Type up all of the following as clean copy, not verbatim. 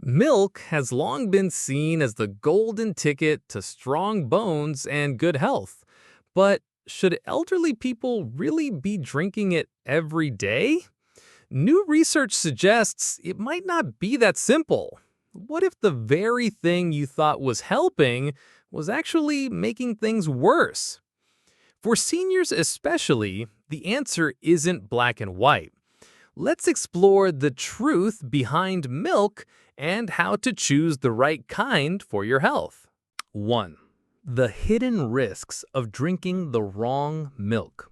Milk has long been seen as the golden ticket to strong bones and good health. But should elderly people really be drinking it every day? New research suggests it might not be that simple. What if the very thing you thought was helping was actually making things worse? For seniors especially, the answer isn't black and white. Let's explore the truth behind milk and how to choose the right kind for your health. 1. The hidden risks of drinking the wrong milk.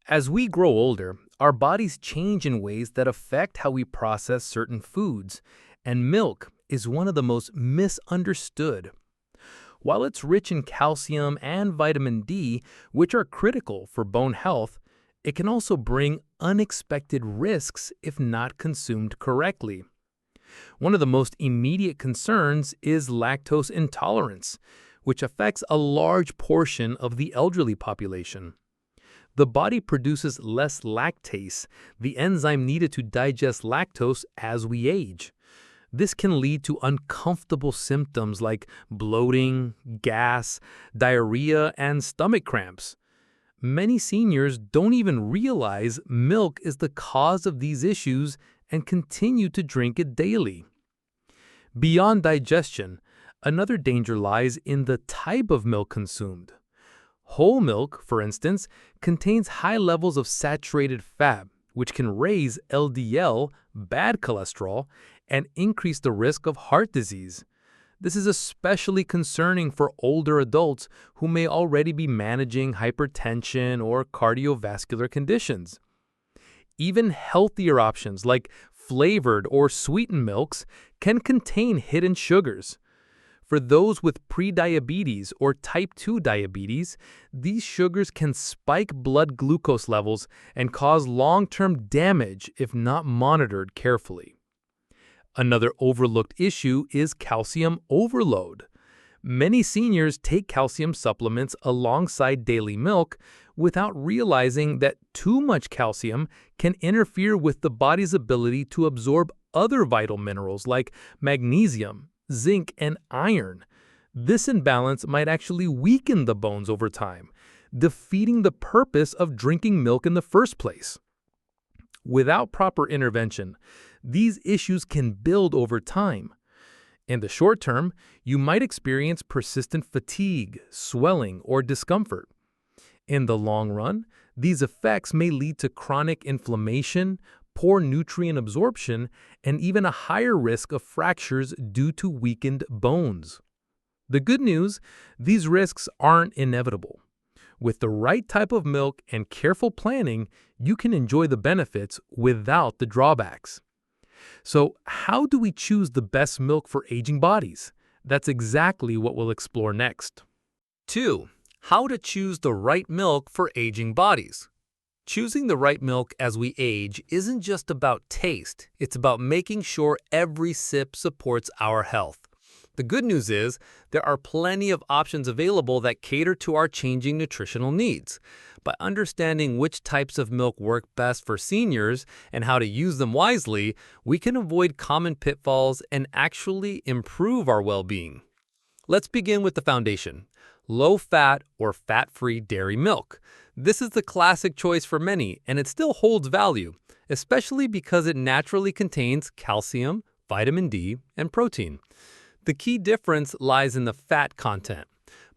As we grow older, our bodies change in ways that affect how we process certain foods, and milk is one of the most misunderstood. While it's rich in calcium and vitamin D, which are critical for bone health, it can also bring unexpected risks if not consumed correctly. One of the most immediate concerns is lactose intolerance, which affects a large portion of the elderly population. The body produces less lactase, the enzyme needed to digest lactose, as we age. This can lead to uncomfortable symptoms like bloating, gas, diarrhea, and stomach cramps. Many seniors don't even realize milk is the cause of these issues and continue to drink it daily. Beyond digestion, another danger lies in the type of milk consumed. Whole milk, for instance, contains high levels of saturated fat, which can raise LDL, bad cholesterol, and increase the risk of heart disease. This is especially concerning for older adults who may already be managing hypertension or cardiovascular conditions. Even healthier options like flavored or sweetened milks can contain hidden sugars. For those with prediabetes or type 2 diabetes, these sugars can spike blood glucose levels and cause long-term damage if not monitored carefully. Another overlooked issue is calcium overload. Many seniors take calcium supplements alongside daily milk without realizing that too much calcium can interfere with the body's ability to absorb other vital minerals like magnesium, zinc, and iron. This imbalance might actually weaken the bones over time, defeating the purpose of drinking milk in the first place. Without proper intervention, these issues can build over time. In the short term, you might experience persistent fatigue, swelling, or discomfort. In the long run, these effects may lead to chronic inflammation, poor nutrient absorption, and even a higher risk of fractures due to weakened bones. The good news, these risks aren't inevitable. With the right type of milk and careful planning, you can enjoy the benefits without the drawbacks. So, how do we choose the best milk for aging bodies? That's exactly what we'll explore next. 2. How to choose the right milk for aging bodies. Choosing the right milk as we age isn't just about taste, it's about making sure every sip supports our health. The good news is there are plenty of options available that cater to our changing nutritional needs. By understanding which types of milk work best for seniors and how to use them wisely, we can avoid common pitfalls and actually improve our well-being. Let's begin with the foundation: low-fat or fat-free dairy milk. This is the classic choice for many, and it still holds value, especially because it naturally contains calcium, vitamin D, and protein. The key difference lies in the fat content.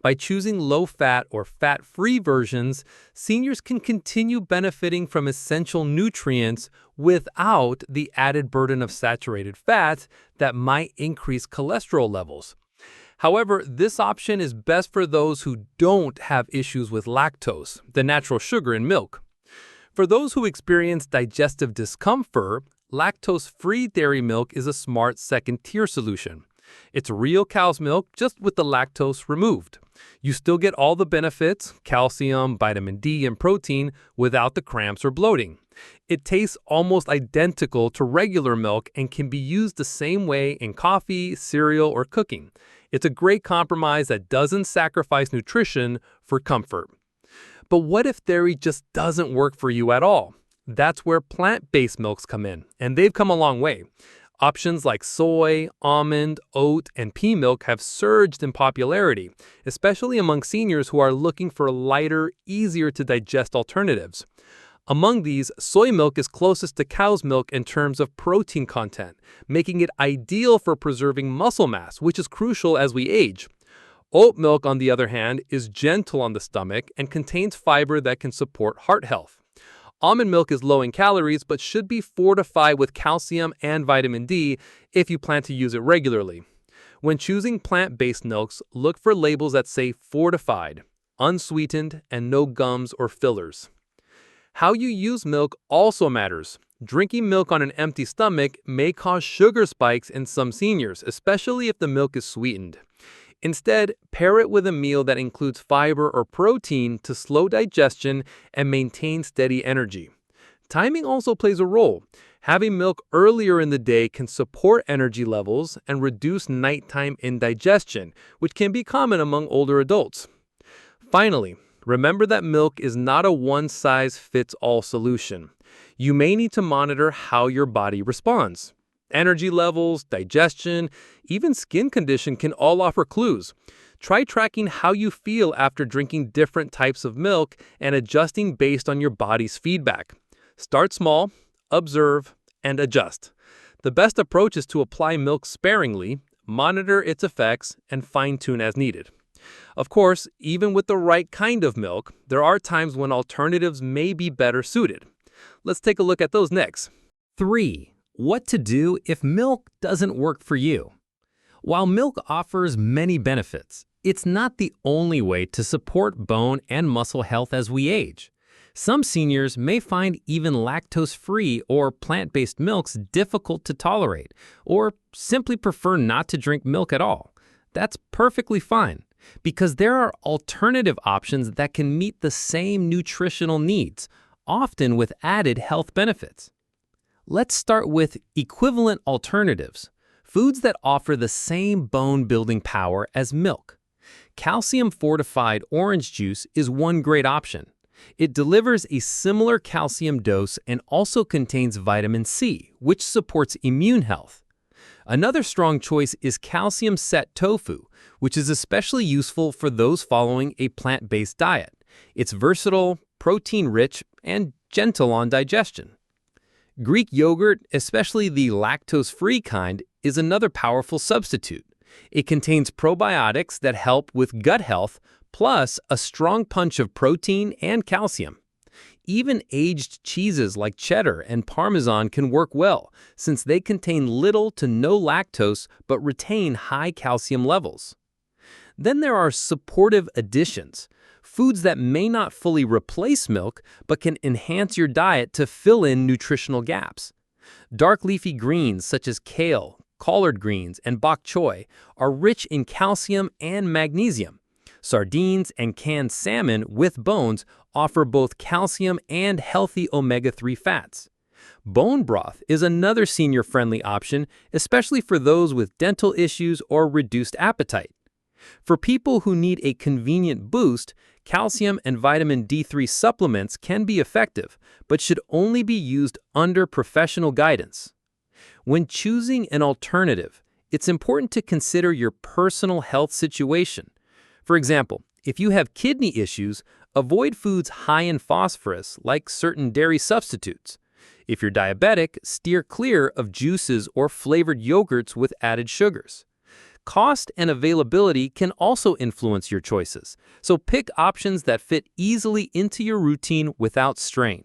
By choosing low-fat or fat-free versions, seniors can continue benefiting from essential nutrients without the added burden of saturated fats that might increase cholesterol levels. However, this option is best for those who don't have issues with lactose, the natural sugar in milk. For those who experience digestive discomfort, lactose-free dairy milk is a smart second-tier solution. It's real cow's milk, just with the lactose removed. You still get all the benefits, calcium, vitamin D, and protein, without the cramps or bloating. It tastes almost identical to regular milk and can be used the same way in coffee, cereal, or cooking. It's a great compromise that doesn't sacrifice nutrition for comfort. But what if dairy just doesn't work for you at all? That's where plant-based milks come in, and they've come a long way. Options like soy, almond, oat, and pea milk have surged in popularity, especially among seniors who are looking for lighter, easier to digest alternatives. Among these, soy milk is closest to cow's milk in terms of protein content, making it ideal for preserving muscle mass, which is crucial as we age. Oat milk, on the other hand, is gentle on the stomach and contains fiber that can support heart health. Almond milk is low in calories but should be fortified with calcium and vitamin D if you plan to use it regularly. When choosing plant-based milks, look for labels that say fortified, unsweetened, and no gums or fillers. How you use milk also matters. Drinking milk on an empty stomach may cause sugar spikes in some seniors, especially if the milk is sweetened. Instead, pair it with a meal that includes fiber or protein to slow digestion and maintain steady energy. Timing also plays a role. Having milk earlier in the day can support energy levels and reduce nighttime indigestion, which can be common among older adults. Finally, remember that milk is not a one-size-fits-all solution. You may need to monitor how your body responds. Energy levels, digestion, even skin condition can all offer clues. Try tracking how you feel after drinking different types of milk and adjusting based on your body's feedback. Start small, observe, and adjust. The best approach is to apply milk sparingly, monitor its effects, and fine-tune as needed. Of course, even with the right kind of milk, there are times when alternatives may be better suited. Let's take a look at those next. 3. What to do if milk doesn't work for you. While milk offers many benefits, it's not the only way to support bone and muscle health as we age. Some seniors may find even lactose-free or plant-based milks difficult to tolerate, or simply prefer not to drink milk at all. That's perfectly fine, because there are alternative options that can meet the same nutritional needs, often with added health benefits. Let's start with equivalent alternatives, foods that offer the same bone-building power as milk. Calcium-fortified orange juice is one great option. It delivers a similar calcium dose and also contains vitamin C, which supports immune health. Another strong choice is calcium-set tofu, which is especially useful for those following a plant-based diet. It's versatile, protein-rich, and gentle on digestion. Greek yogurt, especially the lactose-free kind, is another powerful substitute. It contains probiotics that help with gut health, plus a strong punch of protein and calcium. Even aged cheeses like cheddar and Parmesan can work well, since they contain little to no lactose but retain high calcium levels. Then there are supportive additions, foods that may not fully replace milk but can enhance your diet to fill in nutritional gaps. Dark leafy greens such as kale, collard greens, and bok choy are rich in calcium and magnesium. Sardines and canned salmon with bones offer both calcium and healthy omega-3 fats. Bone broth is another senior-friendly option, especially for those with dental issues or reduced appetite. For people who need a convenient boost, calcium and vitamin D3 supplements can be effective, but should only be used under professional guidance. When choosing an alternative, it's important to consider your personal health situation. For example, if you have kidney issues, avoid foods high in phosphorus like certain dairy substitutes. If you're diabetic, steer clear of juices or flavored yogurts with added sugars. Cost and availability can also influence your choices, so pick options that fit easily into your routine without strain.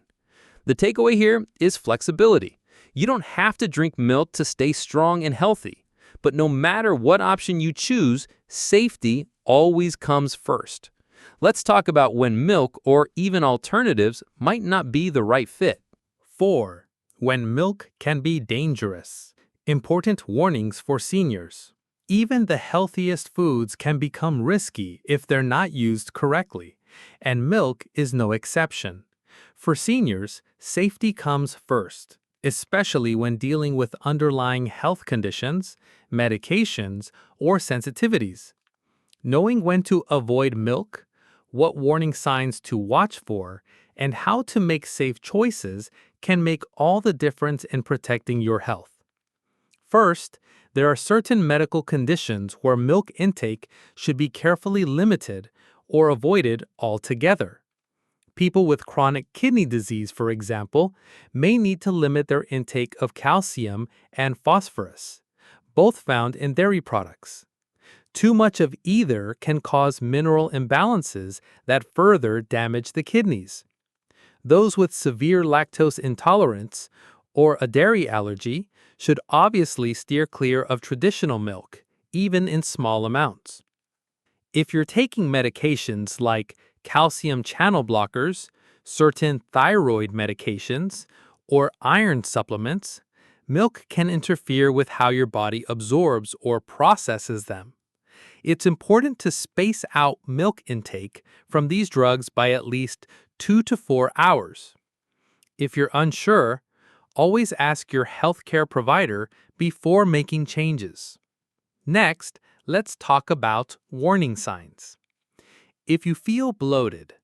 The takeaway here is flexibility. You don't have to drink milk to stay strong and healthy, but no matter what option you choose, safety always comes first. Let's talk about when milk or even alternatives might not be the right fit. 4. When milk can be dangerous. Important warnings for seniors. Even the healthiest foods can become risky if they're not used correctly, and milk is no exception. For seniors, safety comes first, especially when dealing with underlying health conditions, medications, or sensitivities. Knowing when to avoid milk, what warning signs to watch for, and how to make safe choices can make all the difference in protecting your health. First, there are certain medical conditions where milk intake should be carefully limited or avoided altogether. People with chronic kidney disease, for example, may need to limit their intake of calcium and phosphorus, both found in dairy products. Too much of either can cause mineral imbalances that further damage the kidneys. Those with severe lactose intolerance or a dairy allergy should obviously steer clear of traditional milk, even in small amounts. If you're taking medications like calcium channel blockers, certain thyroid medications, or iron supplements, milk can interfere with how your body absorbs or processes them. It's important to space out milk intake from these drugs by at least 2 to 4 hours. If you're unsure, always ask your healthcare provider before making changes. Next, let's talk about warning signs. If you feel bloated,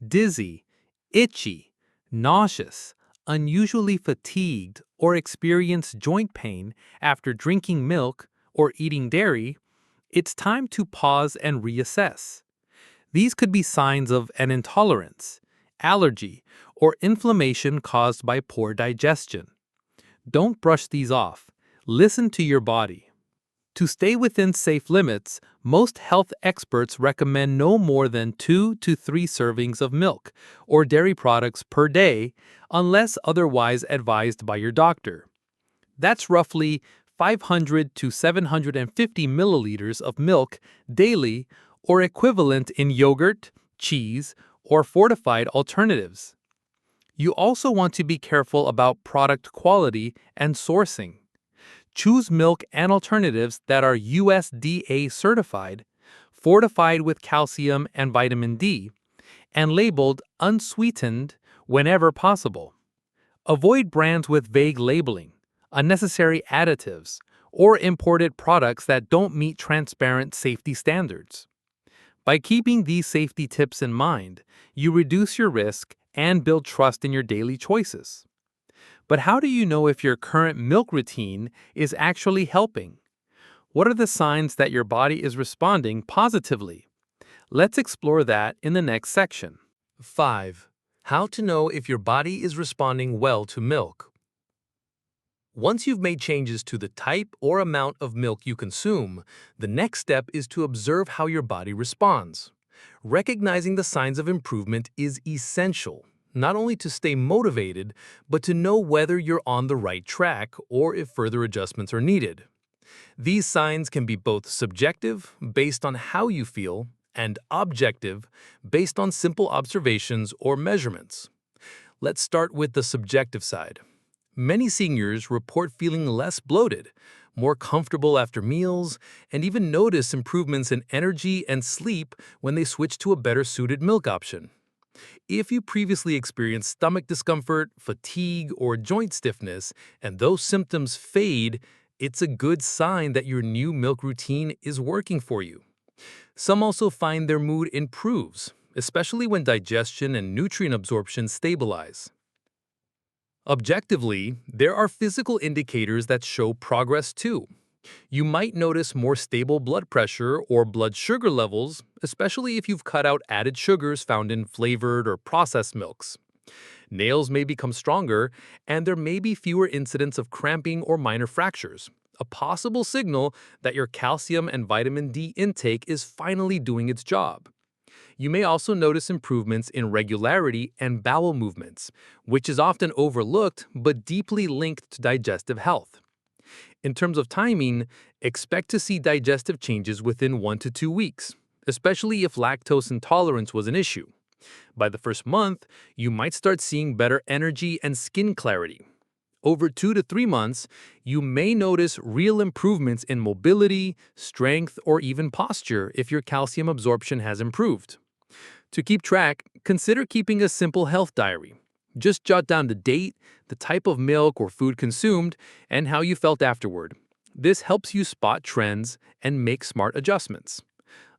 dizzy, itchy, nauseous, unusually fatigued, or experience joint pain after drinking milk or eating dairy, it's time to pause and reassess. These could be signs of an intolerance, allergy, or inflammation caused by poor digestion. Don't brush these off. Listen to your body. To stay within safe limits, most health experts recommend no more than 2 to 3 servings of milk or dairy products per day, unless otherwise advised by your doctor. That's roughly 500 to 750 milliliters of milk daily, or equivalent in yogurt, cheese, or fortified alternatives. You also want to be careful about product quality and sourcing. Choose milk and alternatives that are USDA certified, fortified with calcium and vitamin D, and labeled unsweetened whenever possible. Avoid brands with vague labeling, unnecessary additives, or imported products that don't meet transparent safety standards. By keeping these safety tips in mind, you reduce your risk and build trust in your daily choices. But how do you know if your current milk routine is actually helping? What are the signs that your body is responding positively? Let's explore that in the next section. 5. How to know if your body is responding well to milk. Once you've made changes to the type or amount of milk you consume, the next step is to observe how your body responds. Recognizing the signs of improvement is essential, not only to stay motivated, but to know whether you're on the right track or if further adjustments are needed. These signs can be both subjective, based on how you feel, and objective, based on simple observations or measurements. Let's start with the subjective side. Many seniors report feeling less bloated, more comfortable after meals, and even notice improvements in energy and sleep when they switch to a better suited milk option. If you previously experienced stomach discomfort, fatigue, or joint stiffness, and those symptoms fade, it's a good sign that your new milk routine is working for you. Some also find their mood improves, especially when digestion and nutrient absorption stabilize. Objectively, there are physical indicators that show progress too. You might notice more stable blood pressure or blood sugar levels, especially if you've cut out added sugars found in flavored or processed milks. Nails may become stronger, and there may be fewer incidents of cramping or minor fractures, a possible signal that your calcium and vitamin D intake is finally doing its job. You may also notice improvements in regularity and bowel movements, which is often overlooked but deeply linked to digestive health. In terms of timing, expect to see digestive changes within 1 to 2 weeks, especially if lactose intolerance was an issue. By the first month, you might start seeing better energy and skin clarity. Over 2 to 3 months, you may notice real improvements in mobility, strength, or even posture if your calcium absorption has improved. To keep track, consider keeping a simple health diary. Just jot down the date, the type of milk or food consumed, and how you felt afterward. This helps you spot trends and make smart adjustments.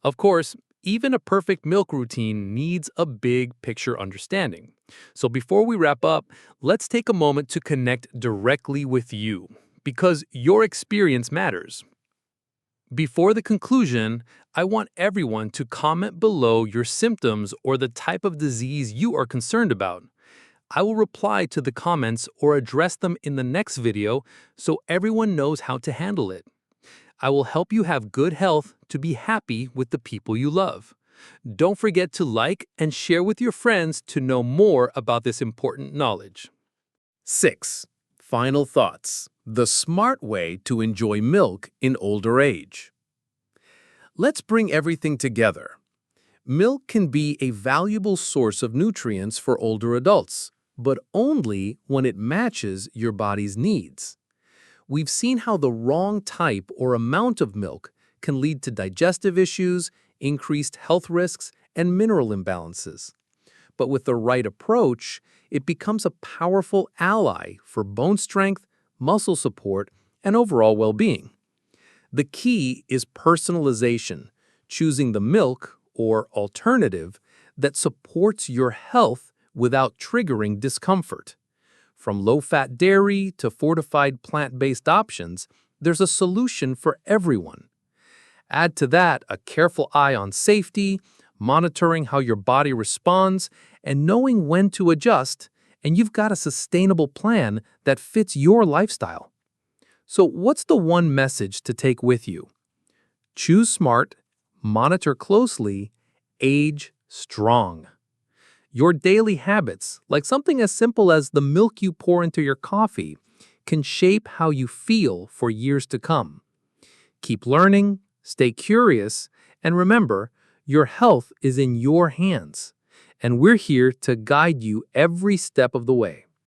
Of course, even a perfect milk routine needs a big picture understanding. So before we wrap up, let's take a moment to connect directly with you. because your experience matters. Before the conclusion, I want everyone to comment below your symptoms or the type of disease you are concerned about. I will reply to the comments or address them in the next video so everyone knows how to handle it. I will help you have good health to be happy with the people you love. Don't forget to like and share with your friends to know more about this important knowledge. 6. Final thoughts. The smart way to enjoy milk in older age. Let's bring everything together. Milk can be a valuable source of nutrients for older adults, but only when it matches your body's needs. We've seen how the wrong type or amount of milk can lead to digestive issues, increased health risks, and mineral imbalances. But with the right approach, it becomes a powerful ally for bone strength, muscle support, and overall well-being. The key is personalization, choosing the milk or alternative that supports your health without triggering discomfort. From low-fat dairy to fortified plant-based options, there's a solution for everyone. Add to that a careful eye on safety, monitoring how your body responds, and knowing when to adjust, and you've got a sustainable plan that fits your lifestyle. So what's the one message to take with you? Choose smart, monitor closely, age strong. Your daily habits, like something as simple as the milk you pour into your coffee, can shape how you feel for years to come. Keep learning, stay curious, and remember, your health is in your hands, and we're here to guide you every step of the way.